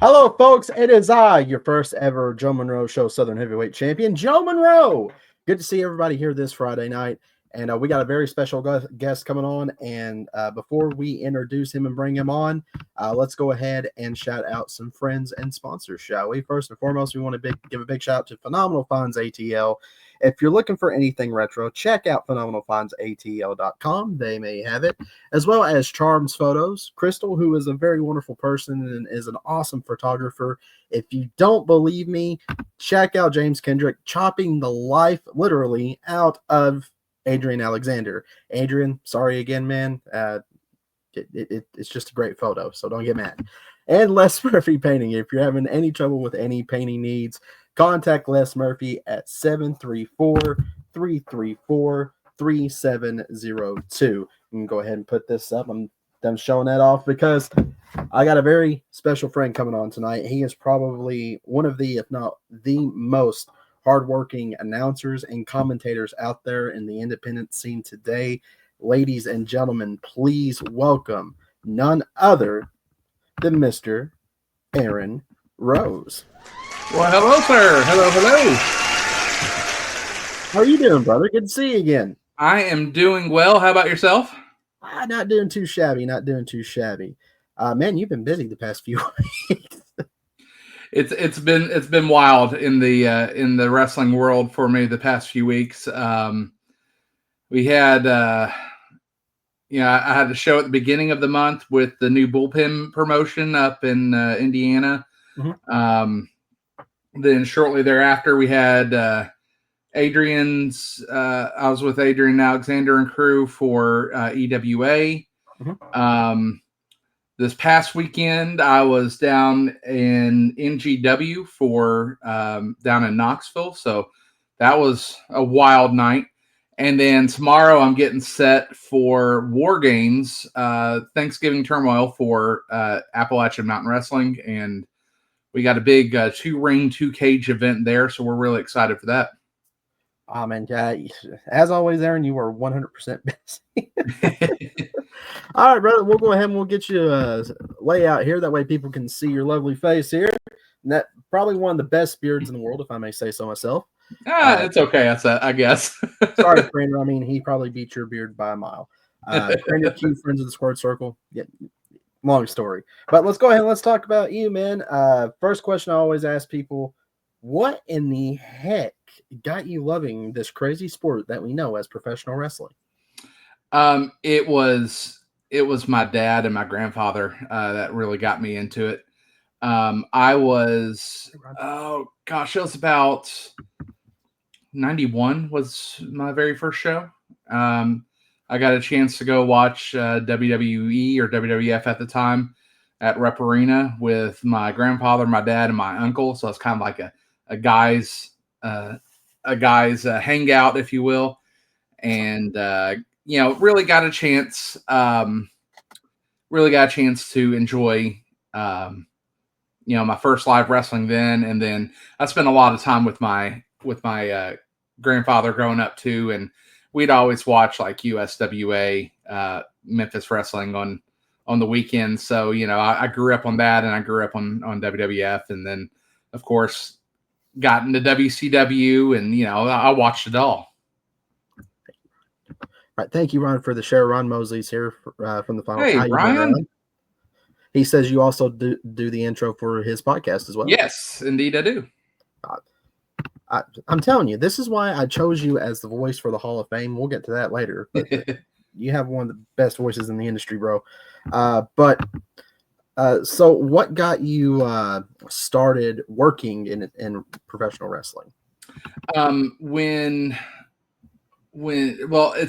Hello, folks. It is I, your first ever Joe Monroe Show Southern Heavyweight Champion, Joe Monroe. Good to see everybody here this Friday night. And we got a very special guest coming on. And before we introduce him and bring him on, let's go ahead and shout out some friends and sponsors, shall we? First and foremost, we want to give a big shout out to Phenomenal Funds ATL. If you're looking for anything retro, check out phenomenalfindsatl.com. They may have it, as well as Charms Photos. Crystal, who is a very wonderful person and is an awesome photographer. If you don't believe me, check out James Kendrick chopping the life, literally, out of Adrian Alexander. Adrian, sorry again, man. It's just a great photo, so don't get mad. And Les Murphy Painting. If you're having any trouble with any painting needs, contact Les Murphy at 734-334-3702. You can go ahead and put this up. I'm done showing that off because I got a very special friend coming on tonight. He is probably one of the, if not the most hardworking announcers and commentators out there in the independent scene today. Ladies and gentlemen, please welcome none other than Mr. Aaron Rose. Well, hello, sir. Hello. How are you doing, brother? Good to see you again. I am doing well. How about yourself? Not doing too shabby. Man, you've been busy the past few weeks. It's been wild in the wrestling world for me the past few weeks. We had I had a show at the beginning of the month with the new Bullpen promotion up in Indiana. Mm-hmm. Then shortly thereafter, we had Adrian's. I was with Adrian Alexander and crew for EWA. Mm-hmm. This past weekend, I was down in NGW for down in Knoxville. So that was a wild night. And then tomorrow, I'm getting set for War Games, Thanksgiving Turmoil for Appalachian Mountain Wrestling. And we got a big 2-ring, 2-cage event there, so we're really excited for that. Oh, man, as always, Aaron, you are 100% busy. All right, brother, we'll go ahead and we'll get you a layout here. That way people can see your lovely face here. And that probably one of the best beards in the world, if I may say so myself. It's okay, I guess. Sorry, Kramer. I mean, he probably beat your beard by a mile. Kramer Q, friends of the Squared Circle. Yeah. Long story, but let's go ahead and let's talk about you, man. First question I always ask people: what in the heck got you loving this crazy sport that we know as professional wrestling? It was my dad and my grandfather that really got me into it. I was it was about 91 was my very first show. I got a chance to go watch WWE or WWF at the time at Rep Arena with my grandfather, my dad, and my uncle. So it's kind of like a guy's hangout, if you will. And really got a chance to enjoy my first live wrestling then. And then I spent a lot of time with my grandfather growing up too, and we'd always watch like USWA, Memphis Wrestling on the weekends. So, I grew up on that, and I grew up on WWF, and then of course got into WCW, and, I watched it all. All right. Thank you, Ron, for the share. Ron Mosley's here from the final. Hey, Ryan. He says you also do the intro for his podcast as well. Yes, indeed I do. I'm telling you, this is why I chose you as the voice for the Hall of Fame. We'll get to that later. But you have one of the best voices in the industry, bro. So what got you started working in professional wrestling? It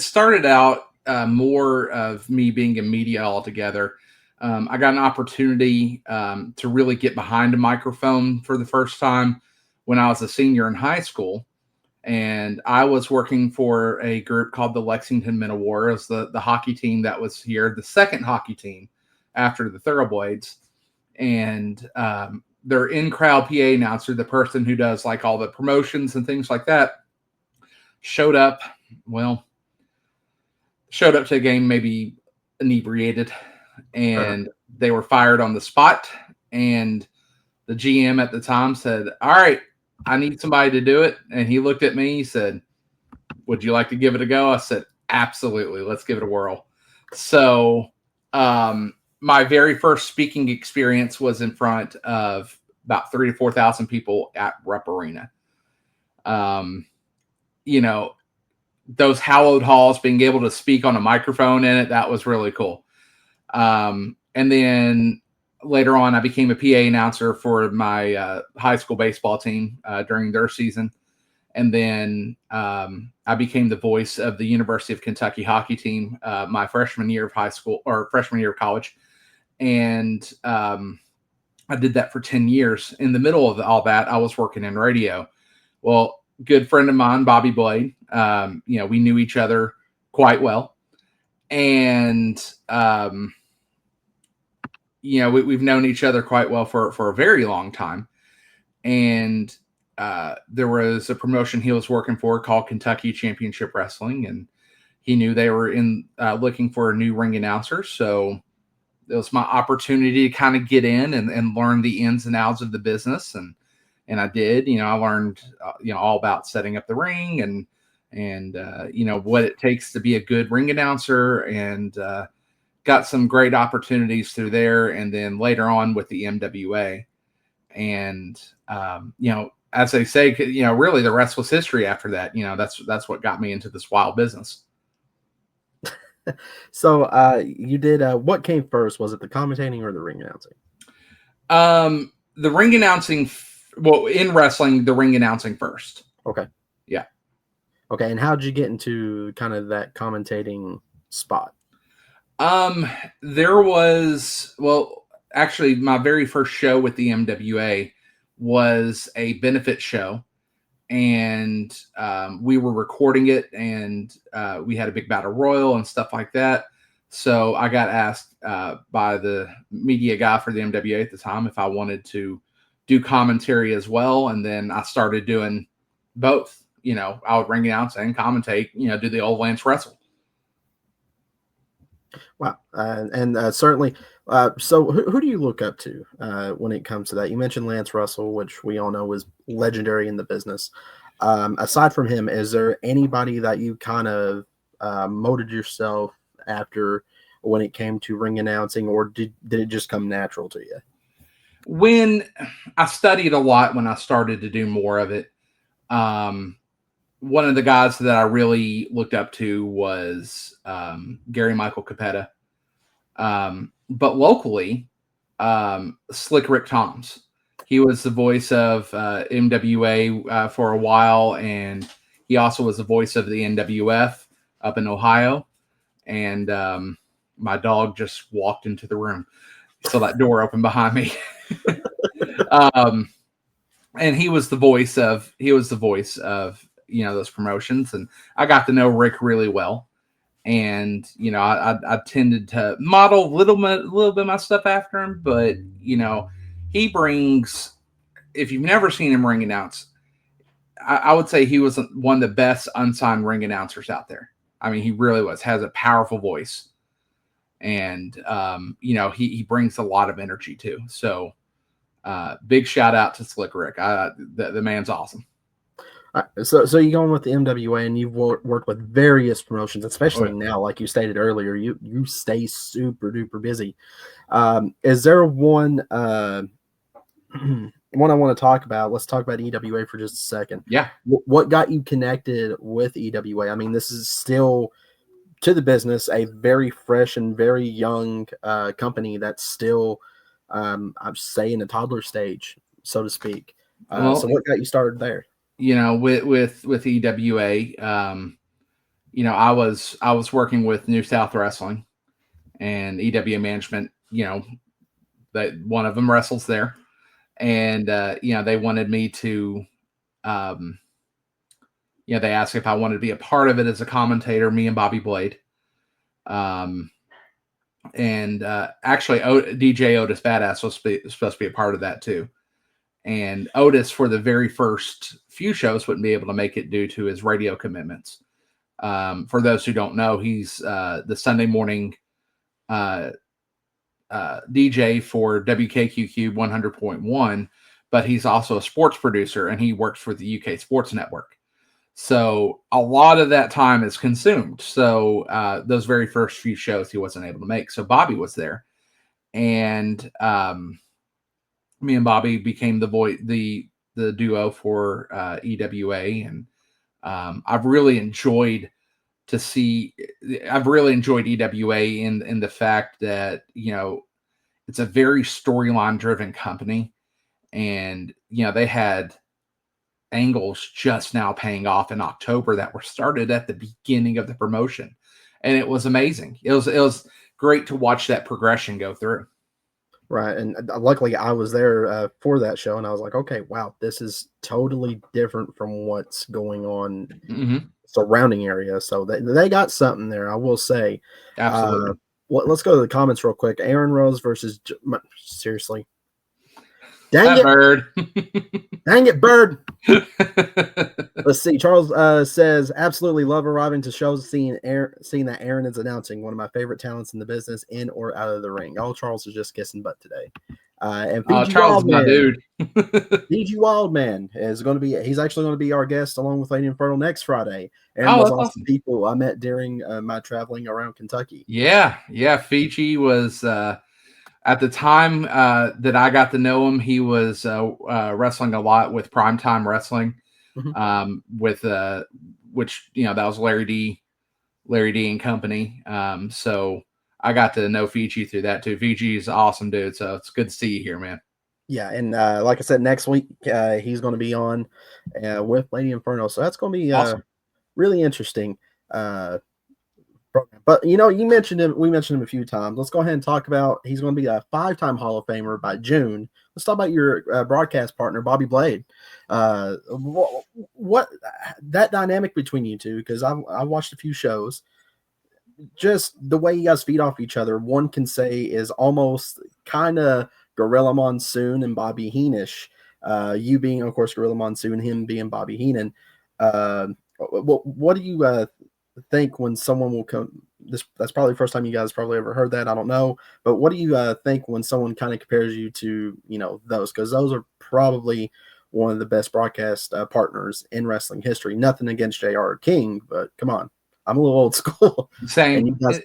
started out more of me being in media altogether. I got an opportunity to really get behind a microphone for the first time when I was a senior in high school, and I was working for a group called the Lexington Men of War. It was the hockey team that was here, the second hockey team after the Thoroughblades, and their in-crowd PA announcer, the person who does like all the promotions and things like that, showed up to a game maybe inebriated, and they were fired on the spot. And the GM at the time said, "All right, I need somebody to do it." And he looked at me, he said, "Would you like to give it a go?" I said, "Absolutely. Let's give it a whirl." So, my very first speaking experience was in front of about 3,000 to 4,000 people at Rep Arena. You know, those hallowed halls, being able to speak on a microphone in it, that was really cool. And then later on, I became a PA announcer for my high school baseball team during their season. And then I became the voice of the University of Kentucky hockey team my freshman year of high school or freshman year of college. And I did that for 10 years. In the middle of all that, I was working in radio. Well, good friend of mine, Bobby Blade, we knew each other quite well. And, we've known each other quite well for a very long time. And there was a promotion he was working for called Kentucky Championship Wrestling, and he knew they were looking for a new ring announcer. So it was my opportunity to kind of get in and learn the ins and outs of the business, and I did. I learned all about setting up the ring and what it takes to be a good ring announcer, and got some great opportunities through there, and then later on with the MWA. And as they say, really the rest was history after that. That's what got me into this wild business. So you did what came first? Was it the commentating or the ring announcing? The ring announcing, in wrestling, the ring announcing first. Okay. Yeah. Okay, and how did you get into kind of that commentating spot? There was, actually my very first show with the MWA was a benefit show, and we were recording it, and we had a big battle royal and stuff like that. So I got asked by the media guy for the MWA at the time if I wanted to do commentary as well, and then I started doing both. I would ring announce and commentate, do the old Lance Wrestle. Wow. And certainly, so who do you look up to when it comes to that? You mentioned Lance Russell, which we all know is legendary in the business. Aside from him, is there anybody that you kind of molded yourself after when it came to ring announcing, or did it just come natural to you? When I studied a lot, when I started to do more of it, one of the guys that I really looked up to was Gary Michael Capetta. But locally, Slick Rick Toms. He was the voice of MWA for a while, and he also was the voice of the NWF up in Ohio. And my dog just walked into the room, so that door opened behind me. And he was the voice of those promotions, and I got to know Rick really well. And I tended to model a little bit of my stuff after him, but he brings. If you've never seen him ring announce, I would say he was one of the best unsigned ring announcers out there. I mean, he really was. Has a powerful voice, and he brings a lot of energy too. So, big shout out to Slick Rick. The man's awesome. So you're going with the MWA, and you've worked with various promotions, especially now, like you stated earlier, you stay super duper busy. Is there one one I want to talk about? Let's talk about EWA for just a second. Yeah. What got you connected with EWA? I mean, this is still, to the business, a very fresh and very young company that's still, I'd say, in a toddler stage, so to speak. So what got you started there? With EWA, I was working with New South Wrestling and EWA management. That one of them wrestles there, and they wanted me to, they asked if I wanted to be a part of it as a commentator. Me and Bobby Blade, and actually DJ Otis Badass was supposed to be a part of that too. And Otis, for the very first few shows, wouldn't be able to make it due to his radio commitments. For those who don't know, he's the Sunday morning DJ for WKQQ 100.1, but he's also a sports producer and he works for the UK Sports Network. So a lot of that time is consumed. So those very first few shows he wasn't able to make. So Bobby was there, and me and Bobby became the duo for EWA, and I've really enjoyed EWA in the fact that it's a very storyline driven company, and they had angles just now paying off in October that were started at the beginning of the promotion, and it was amazing. It was great to watch that progression go through. Right, and luckily I was there for that show, and I was like, okay, wow, this is totally different from what's going on surrounding area. So they got something there, I will say. Absolutely. Let's go to the comments real quick. Aaron Rose versus seriously. Dang that it, bird. Dang it, bird. Let's see. Charles says, absolutely love arriving to shows, seeing that Aaron is announcing, one of my favorite talents in the business, in or out of the ring. Oh, Charles is just kissing butt today. And Fiji Charles is my dude. Fiji Wildman is going to be, he's actually going to be our guest along with Lady Inferno next Friday. Aaron was awesome people I met during my traveling around Kentucky. Yeah. Fiji was, at the time that I got to know him, he was wrestling a lot with Primetime Wrestling, with which that was Larry D and company. So I got to know Fiji through that too. Fiji's an awesome dude, so it's good to see you here, man. Yeah, and like I said, next week he's going to be on with Lady Inferno, so that's going to be awesome. Really interesting. But you mentioned him. We mentioned him a few times. Let's go ahead and talk about. He's going to be a 5-time Hall of Famer by June. Let's talk about your broadcast partner, Bobby Blade. What that dynamic between you two? Because I watched a few shows. Just the way you guys feed off each other, one can say is almost kind of Gorilla Monsoon and Bobby Heenish. You being, of course, Gorilla Monsoon, him being Bobby Heenan. What do you think when someone will come? That's probably the first time you guys probably ever heard that. I don't know, but what do you think when someone kind of compares you to those? Because those are probably one of the best broadcast partners in wrestling history. Nothing against JR King, but come on, I'm a little old school. Same. And you guys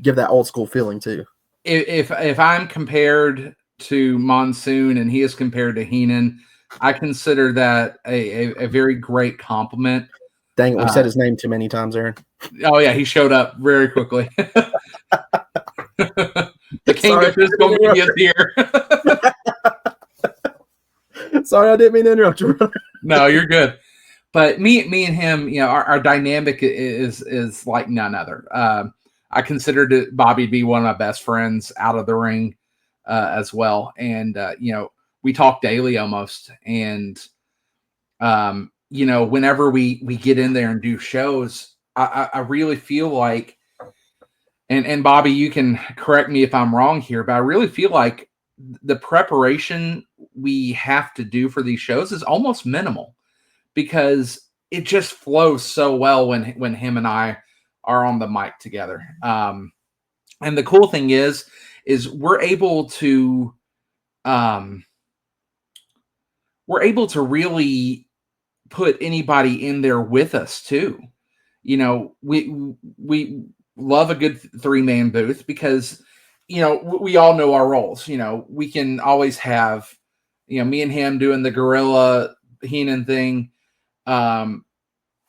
give that old school feeling too. If I'm compared to Monsoon and he is compared to Heenan, I consider that a very great compliment. Dang it, we said his name too many times, Aaron. Oh yeah, he showed up very quickly. The king of physical media is here. Sorry, I didn't mean to interrupt you, brother. No, you're good. But me and him, our dynamic is like none other. I considered Bobby to be one of my best friends out of the ring as well. And, we talk daily almost. And, whenever we get in there and do shows, I really feel like, and Bobby, you can correct me if I'm wrong here, but I really feel like the preparation we have to do for these shows is almost minimal, because it just flows so well when him and I are on the mic together. And the cool thing is we're able to really put anybody in there with us too. We love a good 3-man booth because, we all know our roles. We can always have, me and him doing the Gorilla Heenan thing.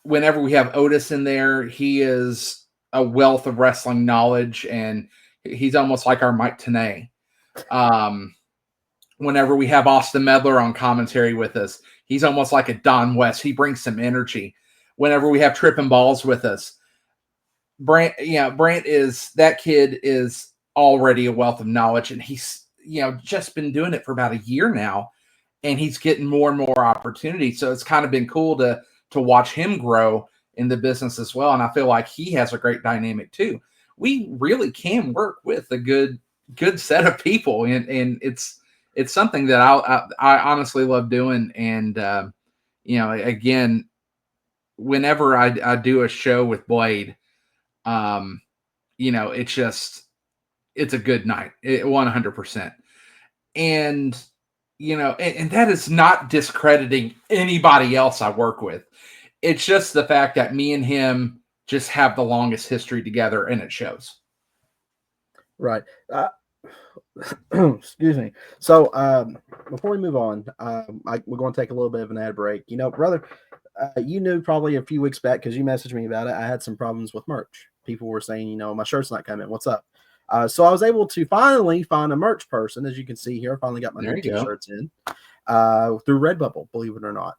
Whenever we have Otis in there, he is a wealth of wrestling knowledge, and he's almost like our Mike Tenay. Whenever we have Austin Medler on commentary with us, he's almost like a Don West. He brings some energy. Whenever we have Trippin' Balls with us, Brant is, that kid is already a wealth of knowledge, and he's, just been doing it for about a year now, and he's getting more and more opportunities. So it's kind of been cool to watch him grow in the business as well. And I feel like he has a great dynamic too. We really can work with a good set of people. And it's something that I honestly love doing. And, again, whenever I do a show with Blade, it's just, it's a good night. 100%. And, and that is not discrediting anybody else I work with. It's just the fact that me and him just have the longest history together, and it shows. Right. Excuse me. So before we move on, we're going to take a little bit of an ad break. Brother, you knew probably a few weeks back because you messaged me about it. I had some problems with merch. People were saying, my shirt's not coming. What's up? So I was able to finally find a merch person. As you can see here, I finally got my new t-shirts in through Redbubble, believe it or not.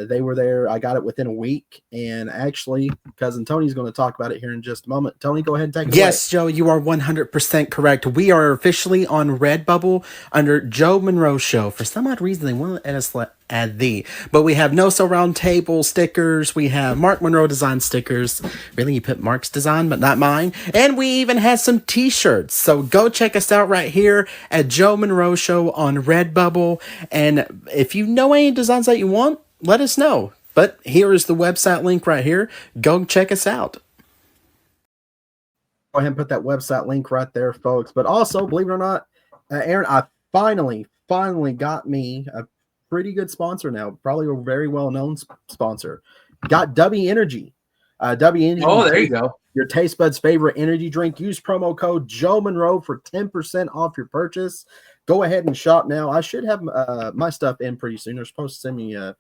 They were there. I got it within a week. And actually, cousin Tony's going to talk about it here in just a moment. Tony, go ahead and take it away. Yes, Joe, you are 100% correct. We are officially on Redbubble under Joe Monroe Show. For some odd reason, they won't let us add the. But we have No So Round Table stickers. We have Mark Monroe design stickers. Really, you put Mark's design, but not mine. And we even have some t-shirts. So go check us out right here at Joe Monroe Show on Redbubble. And if you know any designs that you want, let us know. But here is the website link right here. Go check us out. Go ahead and put that website link right there, folks. But also, believe it or not, Aaron, I finally got me a pretty good sponsor now. Probably a very well-known sponsor. Got W Energy. W Energy. Oh, there you go. Your taste buds' favorite energy drink. Use promo code Joe Monroe for 10% off your purchase. Go ahead and shop now. I should have my stuff in pretty soon. They're supposed to send me a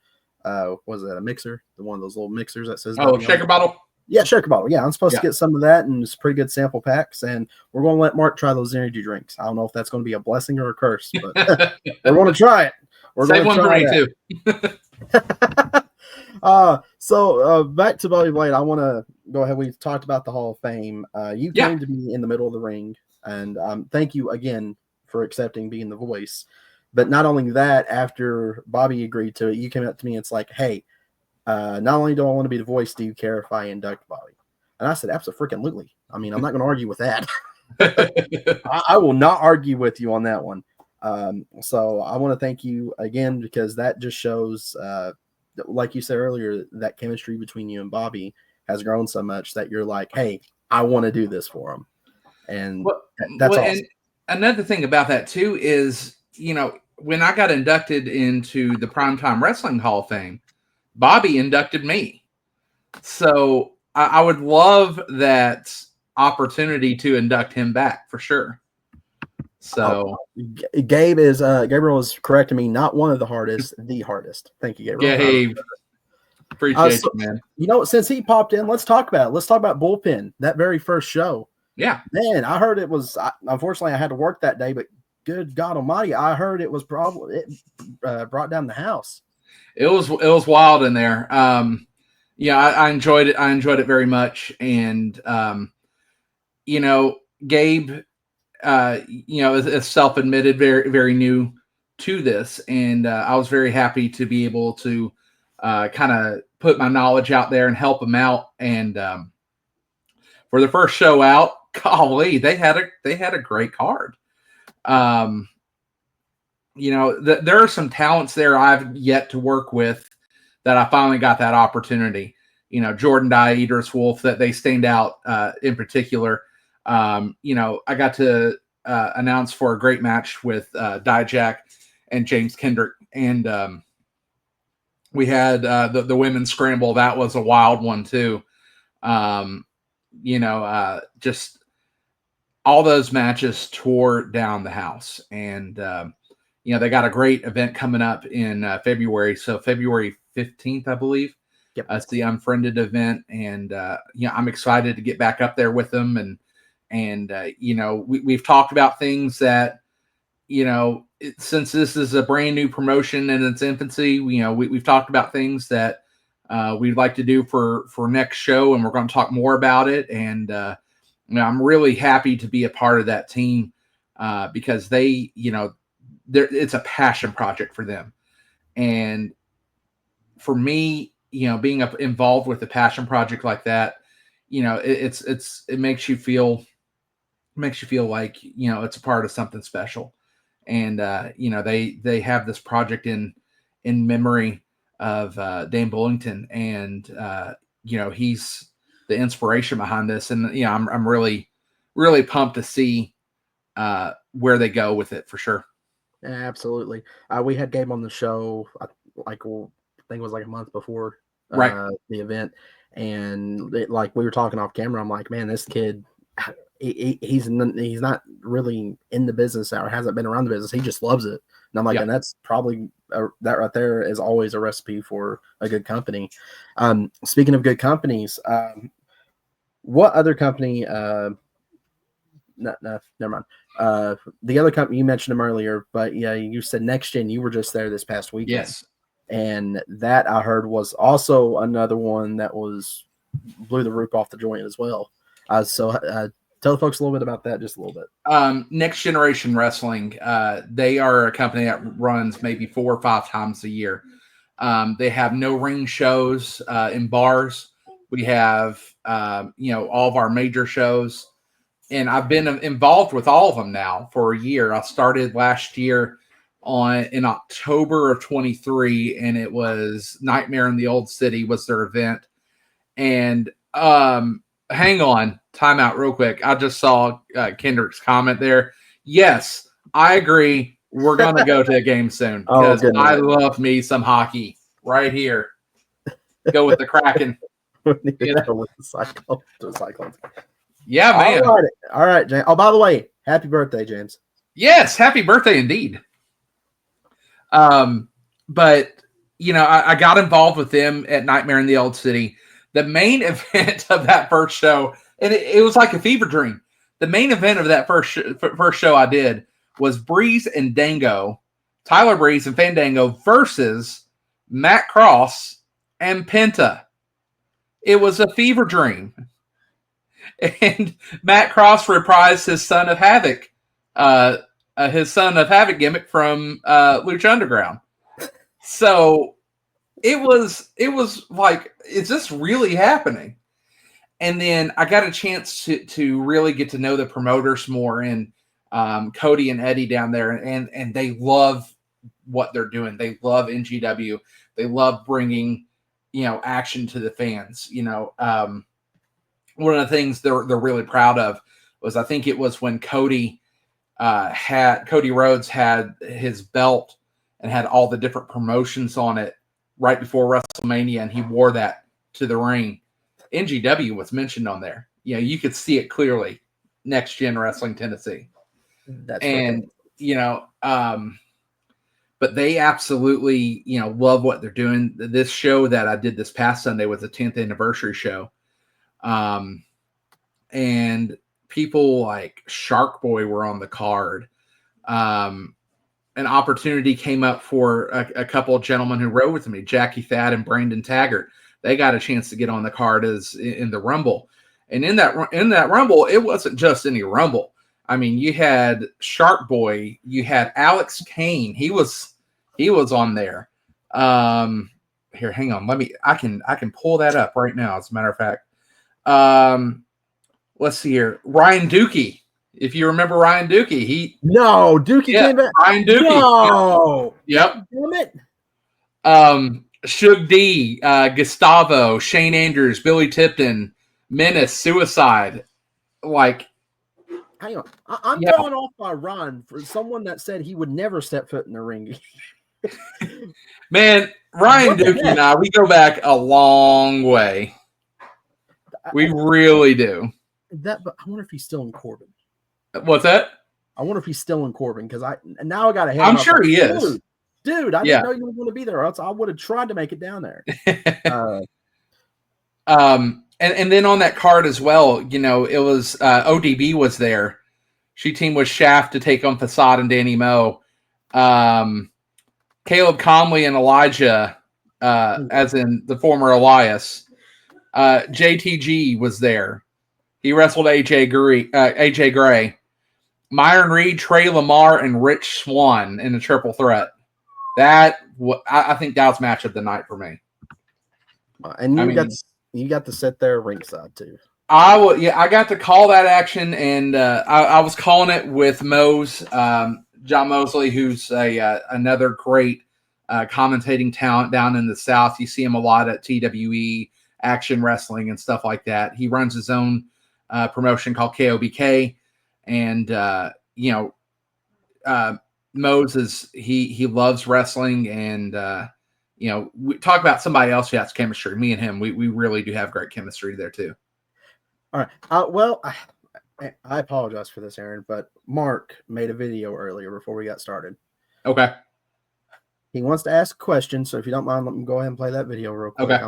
mixer? One of those little mixers that says shaker bottle. Yeah, shaker bottle. Yeah, I'm supposed to get some of that, and it's pretty good sample packs. And we're going to let Mark try those energy drinks. I don't know if that's going to be a blessing or a curse, but we're going to try it. We're Save one for me too. So back to Bobby Blade. I want to go ahead. We've talked about the Hall of Fame. You came to me in the middle of the ring, and thank you again for accepting being the voice. But not only that, after Bobby agreed to it, you came up to me and it's like, hey, not only do I want to be the voice, do you care if I induct Bobby? And I said, absolutely. I mean, I'm not going to argue with that. I will not argue with you on that one. So I want to thank you again, because that just shows, like you said earlier, that chemistry between you and Bobby has grown so much that you're like, hey, I want to do this for him. And that's awesome. And another thing about that too is, when I got inducted into the Primetime Wrestling Hall of Fame, Bobby inducted me. So I would love that opportunity to induct him back for sure. So Gabriel is correcting me. Not one of the hardest, the hardest. Thank you, Gabriel. Gabe, appreciate you, man. Since he popped in, let's talk about it. Let's talk about Bullpen, that very first show. Yeah, man, I heard it was. Unfortunately, I had to work that day, but good God Almighty, I heard it was probably brought down the house. It was wild in there. I enjoyed it. I enjoyed it very much. And, Gabe, is self-admitted very, very new to this. And I was very happy to be able to kind of put my knowledge out there and help him out. And for the first show out, golly, they had a great card. There are some talents there I've yet to work with that I finally got that opportunity. Jordan Dye, Idris Wolf, that they stand out in particular. I got to announce for a great match with Dijak and James Kendrick. And we had the women's scramble. That was a wild one too. Just all those matches tore down the house. And, they got a great event coming up in February. So February 15th, I believe. Yep. It's the Unfriended event. And, I'm excited to get back up there with them. And we've talked about things that, since this is a brand new promotion in its infancy, we've talked about things that we'd like to do for next show. And we're going to talk more about it. And, I'm really happy to be a part of that team because they, it's a passion project for them. And for me, being involved with a passion project like that, it makes you feel like, it's a part of something special. And, they have this project in memory of Dane Bullington, and, he's the inspiration behind this. And, I'm really, really pumped to see where they go with it for sure. Yeah, absolutely. We had Gabe on the show, I think it was like a month before Right. the event, and like we were talking off camera. I'm like, man, this kid, he's not really in the business or hasn't been around the business. He just loves it, and I'm like, and that's probably that right there is always a recipe for a good company. Speaking of good companies, what other company? No, never mind. The other company you mentioned them earlier, but yeah, you said Next Gen. You were just there this past weekend. Yes, and that I heard was also another one that blew the roof off the joint as well. So tell the folks a little bit about that, just a little bit. Next Generation Wrestling. They are a company that runs maybe 4 or 5 times a year. They have no ring shows in bars. We have all of our major shows. And I've been involved with all of them now for a year. I started last year in October of 23, and it was Nightmare in the Old City was their event. And hang on, time out real quick. I just saw Kendrick's comment there. Yes, I agree. We're going to go to a game soon because I love me some hockey right here. Go with the Kraken. Go with the Cyclones. Yeah, man. All right, James. Oh, by the way, happy birthday, James. Yes, happy birthday indeed. But I got involved with them at Nightmare in the Old City. The main event of that first show, and it was like a fever dream. The main event of that first show I did was Breeze and Dango, Tyler Breeze and Fandango versus Matt Cross and Penta. It was a fever dream. And Matt Cross reprised his Son of Havoc gimmick from Lucha Underground. So it was like, is this really happening? And then I got a chance to really get to know the promoters more, and Cody and Eddie down there, and they love what they're doing. They love NGW. They love bringing action to the fans. One of the things they're really proud of was, I think it was when Cody Rhodes had his belt and had all the different promotions on it right before WrestleMania, and he wore that to the ring. NGW was mentioned on there. You could see it clearly. Next Gen Wrestling Tennessee. But they absolutely, love what they're doing. This show that I did this past Sunday was a 10th anniversary show. And people like Shark Boy were on the card. An opportunity came up for a couple of gentlemen who rode with me, Jackie Thad and Brandon Taggart. They got a chance to get on the card as in the Rumble. And in that Rumble, it wasn't just any Rumble. I mean, you had Shark Boy, you had Alex Kane. He was on there. Here, hang on. I can pull that up right now, as a matter of fact. Let's see here. Ryan Dukey. If you remember Ryan Dukey, Dukey came back. Ryan Dukey. No. Yep. Damn it. Suge D, Gustavo, Shane Andrews, Billy Tipton, Menace, Suicide. Like, hang on. I'm going off by Ron for someone that said he would never step foot in the ring. Man, Ryan Dukey and I, we go back a long way. We really do. But I wonder if he's still in Corbin. What's that? I wonder if he's still in Corbin, because now I got to hit him. I'm sure he is. Dude, I didn't know you were going to be there, or else I would have tried to make it down there. And then on that card as well, it was ODB was there. She teamed with Shaft to take on Facade and Danny Moe. Caleb Conley and Elijah, as in the former Elias. JTG was there. He wrestled AJ Gray. Myron Reed, Trey Lamar, and Rich Swann in a triple threat. I think that was match of the night for me. And you got to sit there ringside too. I got to call that action, and I was calling it with Mose, John Mosley, who's another great commentating talent down in the South. You see him a lot at TWE, Action Wrestling, and stuff like that. He runs his own promotion called KOBK, and you know, Moses, he loves wrestling, and you know, we talk about somebody else who has chemistry. Me and him, we really do have great chemistry there too. All right. Well, I apologize for this, Aaron, but Mark made a video earlier before we got started. Okay. He wants to ask a question, so if you don't mind, let me go ahead and play that video real quick. Okay.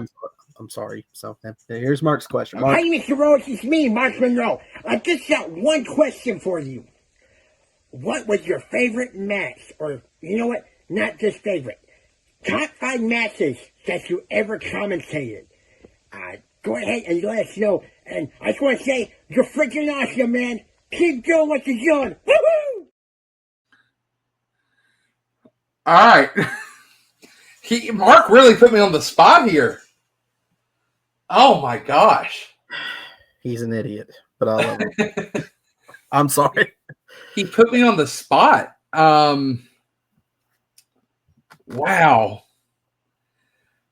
I'm sorry. So here's Mark's question. Mark, Hi, Mr. Rose. It's me, Mark Monroe. I just got one question for you. What was your favorite match? Or, you know what? Not just favorite. Top 5 matches that you ever commentated. Go ahead and let us know. And I just want to say, you're freaking awesome, man. Keep doing what you're doing. Woohoo! All right. Mark really put me on the spot here. Oh my gosh. he's an idiot, but I love him. I'm sorry. He put me on the spot. Wow.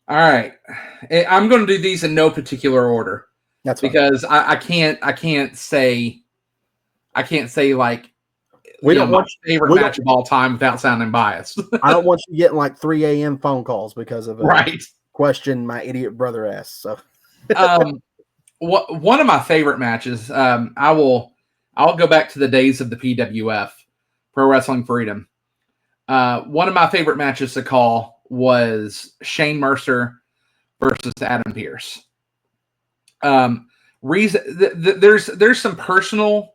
All right. I'm going to do these in no particular order. That's fine. Because I can't say like We don't my want favorite match of all time without sounding biased. I don't want you getting like 3 a.m. phone calls because of a Right. question my idiot brother asked. So one of my favorite matches, I'll go back to the days of the PWF, Pro Wrestling Freedom. One of my favorite matches to call was Shane Mercer versus Adam Pearce. There's some personal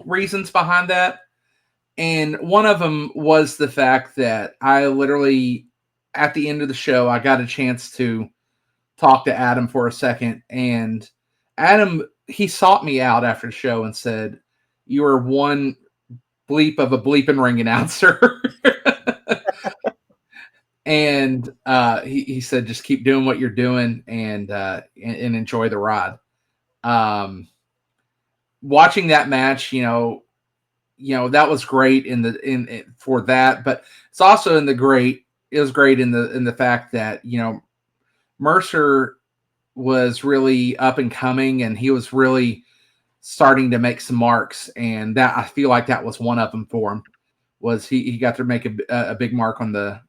reasons behind that, and one of them was the fact that I literally, at the end of the show, I got a chance to talk to Adam for a second, and Adam, he sought me out after the show and said, "You are one bleep of a bleeping ring announcer." And he said, "Just keep doing what you're doing and enjoy the ride." Watching that match, you know that was great for that, but it's also it was great in the fact that, you know, Mercer was really up and coming, and he was really starting to make some marks, and that I feel like that was one of them for him. Was he got to make a big mark on the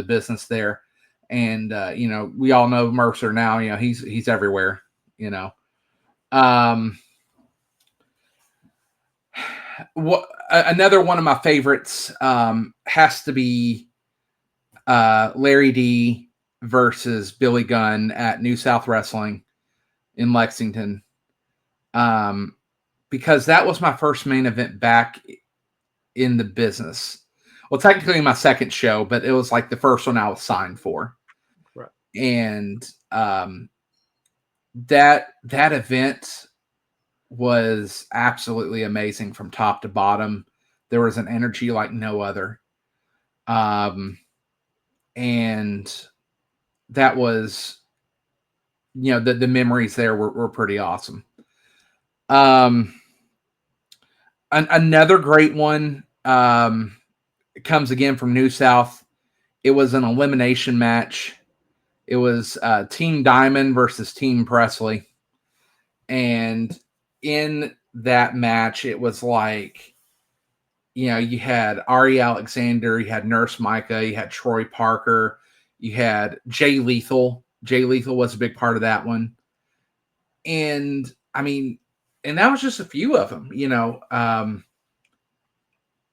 business there, and you know, we all know Mercer now. You know, he's everywhere. You know, another one of my favorites has to be Larry D versus Billy Gunn at New South Wrestling in Lexington, because that was my first main event back in the business. Well, technically my second show, but it was like the first one I was signed for. Right. And that event was absolutely amazing from top to bottom. There was an energy like no other. And that was, you know, the memories there were pretty awesome. Another great one comes again from New South. It was an elimination match. It was Team Diamond versus Team Presley. And in that match, it was like, you know, you had Ari Alexander, you had Nurse Micah, you had Troy Parker, you had Jay Lethal. Jay Lethal was a big part of that one. And I mean, and that was just a few of them, you know.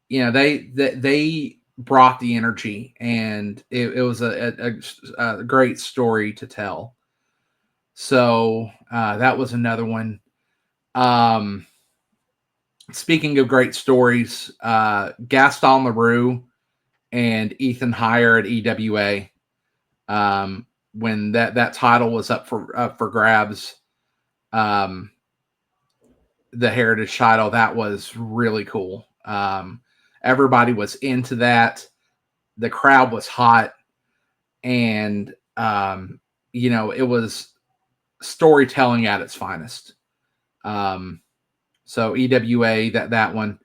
You know, they brought the energy, and it was a great story to tell. So that was another one. Speaking of great stories, Gaston LaRue and Ethan Heyer at EWA, when that title was up for grabs, the Heritage title, that was really cool. Everybody was into that. The crowd was hot, and you know, it was storytelling at its finest. So EWA, that one,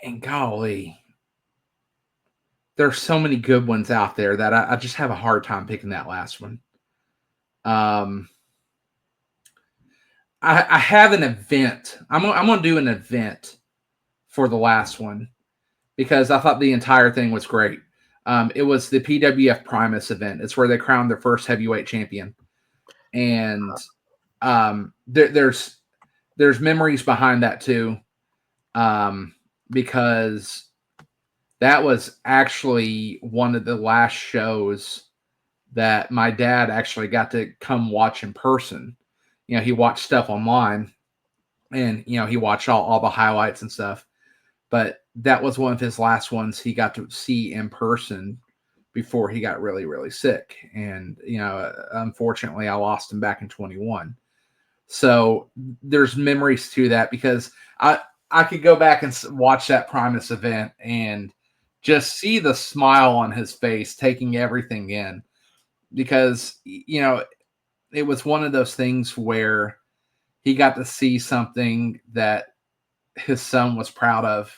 and golly, there's so many good ones out there that I just have a hard time picking that last one. I have an event. I'm gonna do an event for the last one because I thought the entire thing was great. It was the PWF Primus event. It's where they crowned their first heavyweight champion, and there's memories behind that too, because that was actually one of the last shows that my dad actually got to come watch in person. He watched stuff online, and he watched all the highlights and stuff. But that was one of his last ones he got to see in person before he got really, really sick. And, unfortunately, I lost him back in 21. So there's memories to that because I could go back and watch that Primus event and just see the smile on his face, taking everything in, because, it was one of those things where he got to see something that his son was proud of.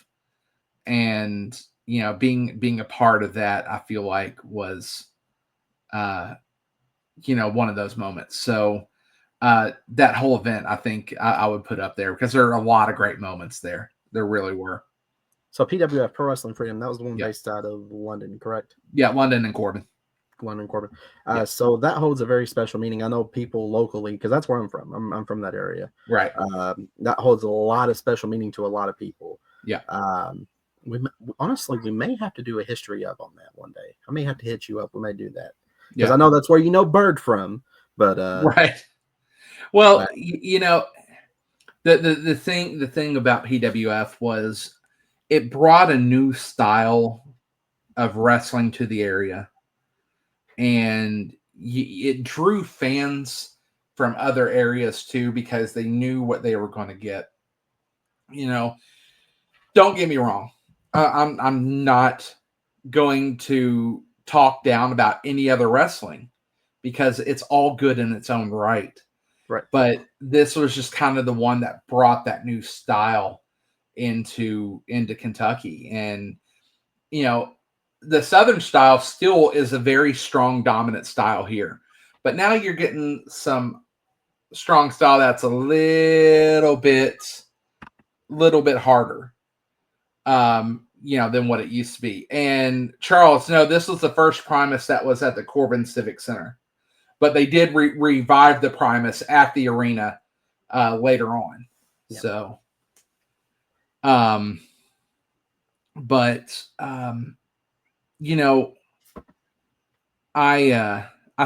And, being a part of that, I feel like was, one of those moments. So that whole event, I think I would put up there because there are a lot of great moments there. There really were. So PWF Pro Wrestling Freedom, that was the one Yeah. based out of London, correct? Yeah, London and Corbin. London, Corbin. Yeah. So that holds a very special meaning. I know people locally, because that's where I'm from. I'm from that area. Right. That holds a lot of special meaning to a lot of people. Yeah. Honestly, we may have to do a history of on that one day. I may have to hit you up. We may do that because Yeah. I know that's where you know Bird from. But right. Well, the thing about PWF was it brought a new style of wrestling to the area, and it drew fans from other areas too because they knew what they were going to get. Don't get me wrong. I'm not going to talk down about any other wrestling because it's all good in its own right. Right. But this was just kind of the one that brought that new style into Kentucky. And, the Southern style still is a very strong, dominant style here. But now you're getting some strong style that's a little bit harder, than what it used to be. And Charles, no, this was the first Primus that was at the Corbin Civic Center. But they did revive the Primus at the arena later on. Yep. So, I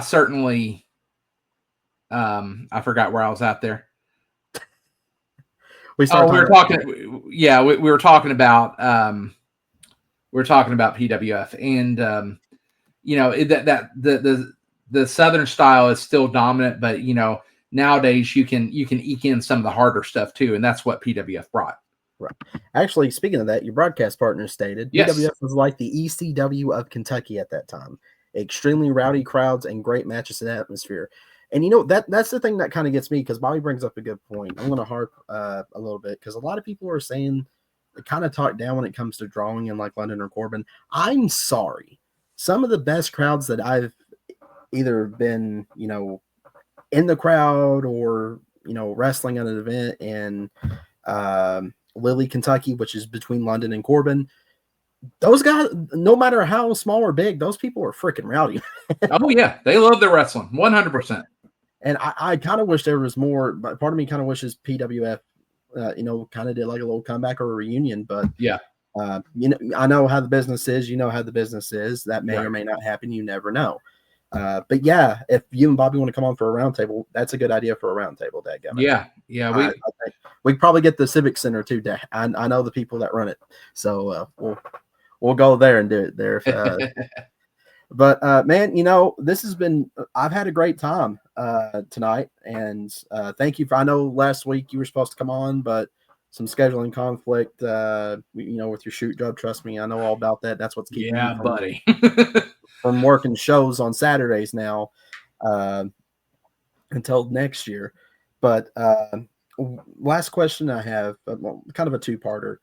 certainly, I forgot where I was at there. We were talking about PWF, and the Southern style is still dominant, but nowadays you can eke in some of the harder stuff too, and that's what PWF brought. Right. Actually, speaking of that, your broadcast partner stated PWF was like the ECW of Kentucky at that time. Extremely rowdy crowds and great matches and atmosphere. And that's the thing that kind of gets me, because Bobby brings up a good point. I'm going to harp a little bit because a lot of people are saying kind of talk down when it comes to drawing in like London or Corbin. I'm sorry. Some of the best crowds that I've either been, in the crowd or, wrestling at an event in Lilly, Kentucky, which is between London and Corbin, those guys, no matter how small or big, those people are freaking rowdy. Oh, yeah. They love their wrestling, 100%. And I kind of wish there was more, but part of me kind of wishes PWF, kind of did like a little comeback or a reunion. But yeah, I know how the business is. How the business is. That may or may not happen. You never know. But yeah, if you and Bobby want to come on for a roundtable, that's a good idea for a roundtable. Yeah. I think we could probably get the Civic Center too. I know the people that run it, so we'll go there and do it there. But man, this has been. I've had a great time tonight, and thank you for. I know last week you were supposed to come on, but some scheduling conflict. With your shoot job. Trust me, I know all about that. That's what's keeping me buddy. from working shows on Saturdays now until next year. But last question I have, kind of a two-parter.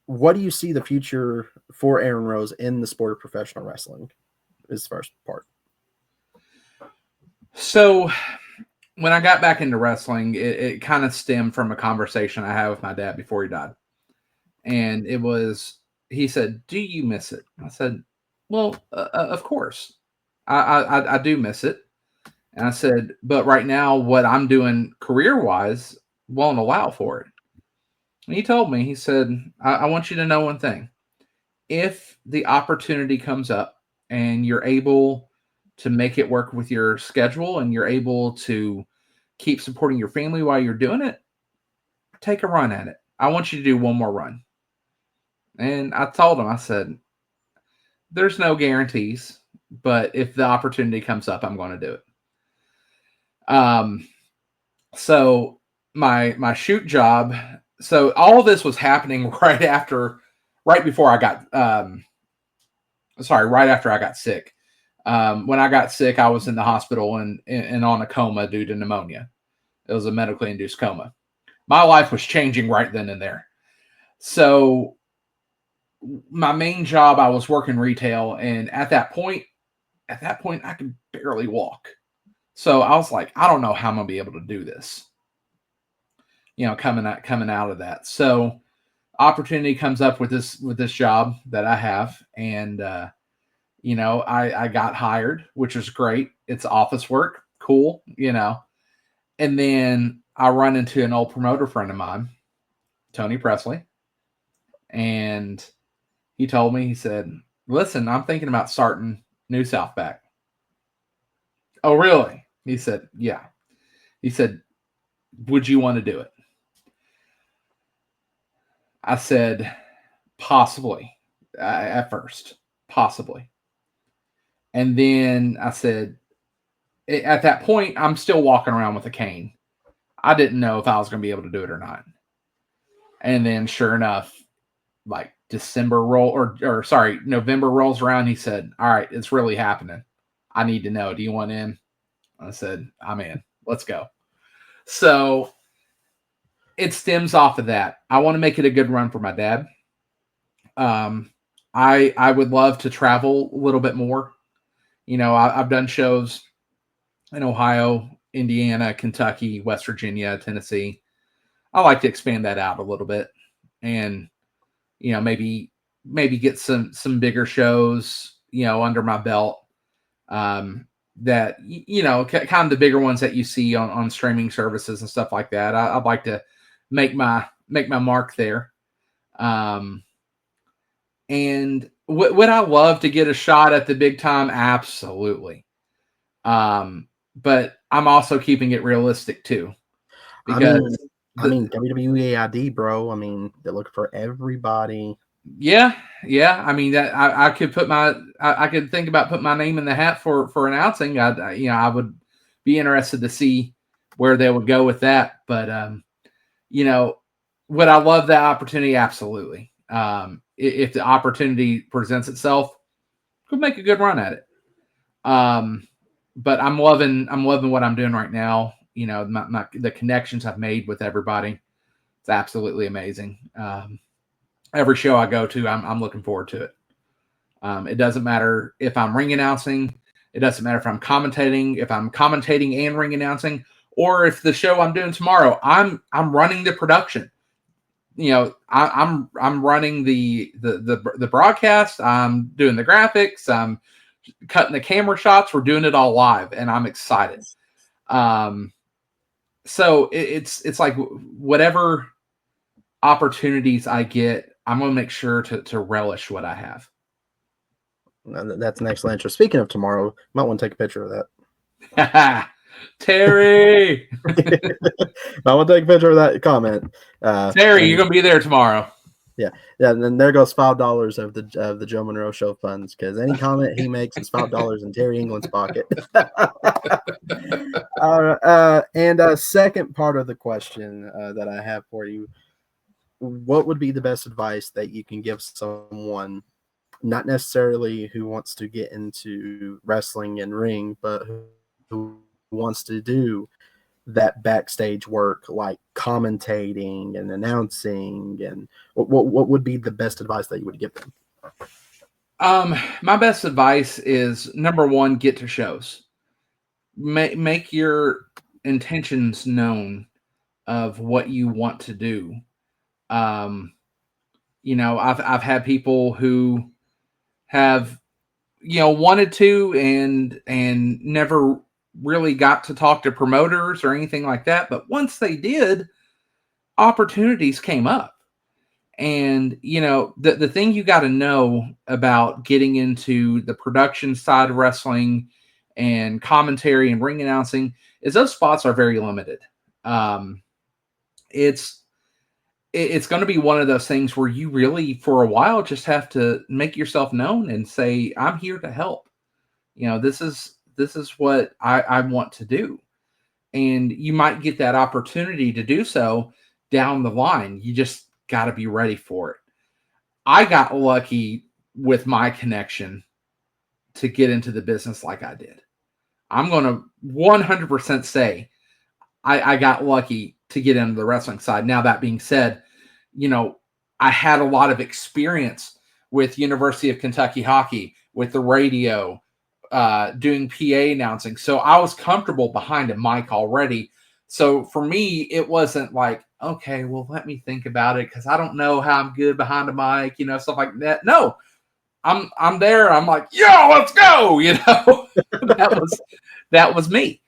What do you see the future for Aaron Rose in the sport of professional wrestling? Is the first part. So when I got back into wrestling, it kind of stemmed from a conversation I had with my dad before he died. And he said, "Do you miss it?" I said, "Well, of course. I do miss it." And I said, "But right now, what I'm doing career-wise won't allow for it." And he told me, he said, I want you to know one thing. If the opportunity comes up and you're able to make it work with your schedule and you're able to keep supporting your family while you're doing it, take a run at it. I want you to do one more run." And I told him, I said, "There's no guarantees, but if the opportunity comes up, I'm going to do it." So my shoot job. So all of this was happening right before I got, right after I got sick. When I got sick, I was in the hospital and on a coma due to pneumonia. It was a medically induced coma. My life was changing right then and there. So my main job, I was working retail, and at that point, I could barely walk. So I was like, I don't know how I'm gonna be able to do this. Coming out of that. So opportunity comes up with this job that I have, and I got hired, which was great. It's office work, cool, And then I run into an old promoter friend of mine, Tony Presley, and he told me, he said, "Listen, I'm thinking about starting New South back." "Oh, really?" He said, "Yeah." He said, "Would you want to do it?" I said, "Possibly," at first, possibly. And then I said, at that point, I'm still walking around with a cane. I didn't know if I was going to be able to do it or not. And then sure enough, like November rolls around. He said, "All right, it's really happening. I need to know. Do you want in?" I said, "I'm in. Let's go." So it stems off of that. I want to make it a good run for my dad. I would love to travel a little bit more. I've done shows in Ohio, Indiana, Kentucky, West Virginia, Tennessee. I like to expand that out a little bit, and maybe get some bigger shows under my belt. That kind of the bigger ones that you see on streaming services and stuff like that. I'd like to make my mark there. And would I love to get a shot at the big time? Absolutely. But I'm also keeping it realistic too, because WWE ID, bro. I mean, they're looking for everybody. Yeah. I mean, that I could I could think about putting my name in the hat for announcing. I would be interested to see where they would go with that. But would I love that opportunity? Absolutely. If the opportunity presents itself, could make a good run at it. But I'm loving what I'm doing right now. The connections I've made with everybody. It's absolutely amazing. Every show I go to, I'm looking forward to it. It doesn't matter if I'm ring announcing. It doesn't matter if I'm commentating. If I'm commentating and ring announcing, or if the show I'm doing tomorrow, I'm running the production. I'm running the broadcast. I'm doing the graphics. I'm cutting the camera shots. We're doing it all live, and I'm excited. So it's like whatever opportunities I get, I'm going to make sure to relish what I have. That's an excellent answer. Speaking of tomorrow, you might want to take a picture of that. Terry! I want to take a picture of that comment. Terry, you're going to be there tomorrow. Yeah. And then there goes $5 of the Joe Monroe Show funds, because any comment he makes is $5 in Terry England's pocket. And second part of the question that I have for you: what would be the best advice that you can give someone, not necessarily who wants to get into wrestling and ring, but who wants to do that backstage work, like commentating and announcing? And what would be the best advice that you would give them? My best advice is, number one, get to shows. Make your intentions known of what you want to do. I've had people who have, wanted to and never really got to talk to promoters or anything like that. But once they did, opportunities came up. And, the thing you got to know about getting into the production side of wrestling and commentary and ring announcing is those spots are very limited. It's going to be one of those things where you really, for a while, just have to make yourself known and say, I'm here to help. This is what I want to do. And you might get that opportunity to do so down the line. You just got to be ready for it. I got lucky with my connection to get into the business like I did. I'm going to 100% say I got lucky to get into the wrestling side. Now, that being said, I had a lot of experience with University of Kentucky hockey, with the radio, doing PA announcing. So I was comfortable behind a mic already. So for me, it wasn't like, okay, well, let me think about it because I don't know how I'm good behind a mic, stuff like that. No, I'm there. I'm like, yo, let's go. that was me.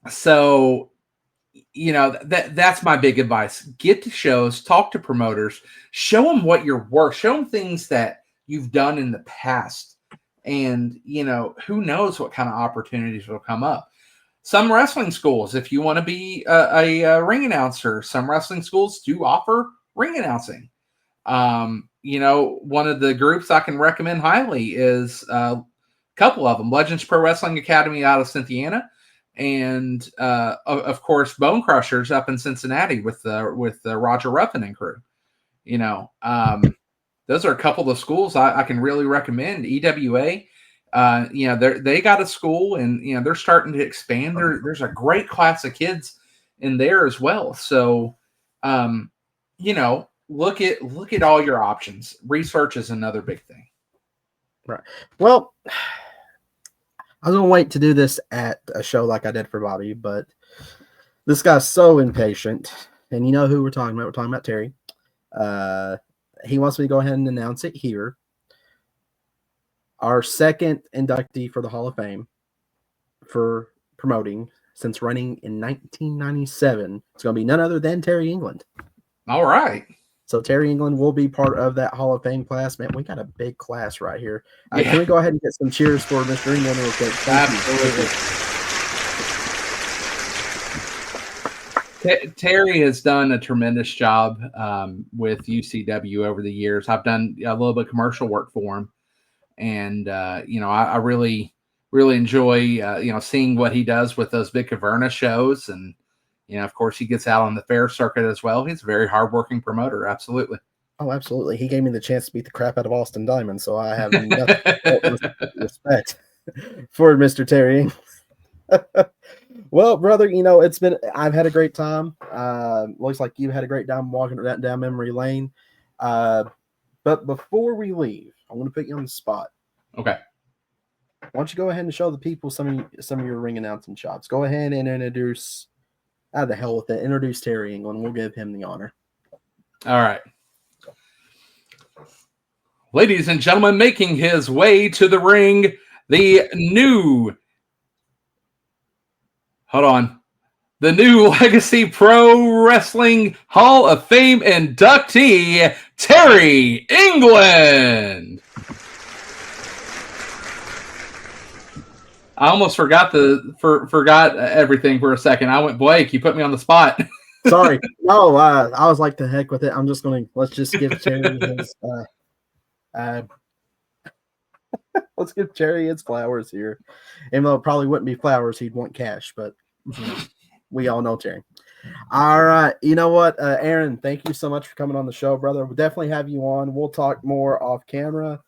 So, that's my big advice. Get to shows, talk to promoters, show them what you're worth, show them things that you've done in the past. And, who knows what kind of opportunities will come up. Some wrestling schools, if you want to be a ring announcer, some wrestling schools do offer ring announcing. One of the groups I can recommend highly is a couple of them, Legends Pro Wrestling Academy out of Cynthiana, and of course Bone Crushers up in Cincinnati with the Roger Ruffin and crew. Those are a couple of schools I can really recommend. EWA, they got a school, and they're starting to expand. There's a great class of kids in there as well. So, look at all your options. Research is another big thing. Right. Well, I was gonna wait to do this at a show like I did for Bobby, but this guy's so impatient. And you know who we're talking about? We're talking about Terry. He wants me to go ahead and announce it here. Our second inductee for the Hall of Fame for promoting since running in 1997. It's going to be none other than Terry England. All right. So Terry England will be part of that Hall of Fame class. Man, we got a big class right here. Yeah. Can we go ahead and get some cheers for Mr. England real quick? Absolutely. Terry has done a tremendous job with UCW over the years. I've done a little bit of commercial work for him. And, I really, really enjoy, seeing what he does with those big Caverna shows. And, of course, he gets out on the fair circuit as well. He's a very hardworking promoter. Absolutely. Oh, absolutely. He gave me the chance to beat the crap out of Austin Diamond. So I have nothing but respect for Mr. Terry. Well, brother, I've had a great time. Looks like you had a great time walking down memory lane. But before we leave, I want to put you on the spot. Okay. Why don't you go ahead and show the people some of your ring announcing shots? Go ahead and introduce. The hell with it. Introduce Terry England. We'll give him the honor. All right. Ladies and gentlemen, making his way to the ring, the new Legacy Pro Wrestling Hall of Fame inductee, Terry England. I almost forgot everything for a second. I went, Blake, you put me on the spot. Sorry. No, I was like, the heck with it. I'm just going to, let's just give Terry his, let's give Terry his flowers here. Even though it probably wouldn't be flowers, he'd want cash, but we all know Terry. All right. You know what, Aaron, thank you so much for coming on the show, brother. We'll definitely have you on. We'll talk more off camera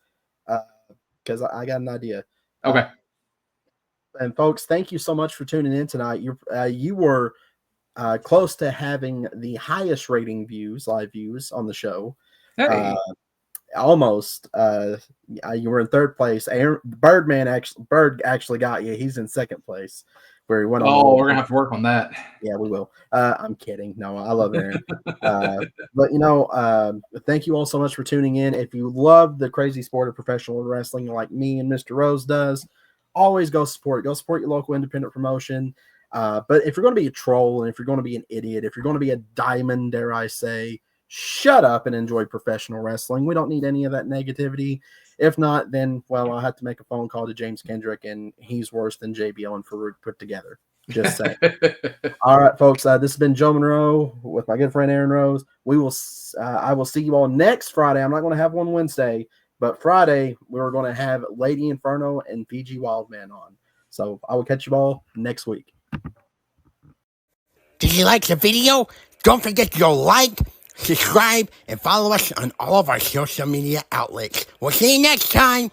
because I got an idea. Okay. And folks, thank you so much for tuning in tonight. You were close to having the highest rating live views on the show. Hey. Almost. You were in third place. Bird actually got you. He's in second place where he went on. Oh, we're gonna have to work on that. Yeah, we will. I'm kidding. No, I love Aaron. But thank you all so much for tuning in. If you love the crazy sport of professional wrestling like me and Mr. Rose does, always go support. Go support your local independent promotion. But if you're going to be a troll and if you're going to be an idiot, if you're going to be a diamond, dare I say, shut up and enjoy professional wrestling. We don't need any of that negativity. If not, then, well, I'll have to make a phone call to James Kendrick, and he's worse than JBL and Farouk put together. Just saying. All right, folks. This has been Joe Monroe with my good friend Aaron Rose. I will see you all next Friday. I'm not going to have one Wednesday, but Friday we're going to have Lady Inferno and PG Wildman on. So I will catch you all next week. Did you like the video? Don't forget to go like, subscribe, and follow us on all of our social media outlets. We'll see you next time.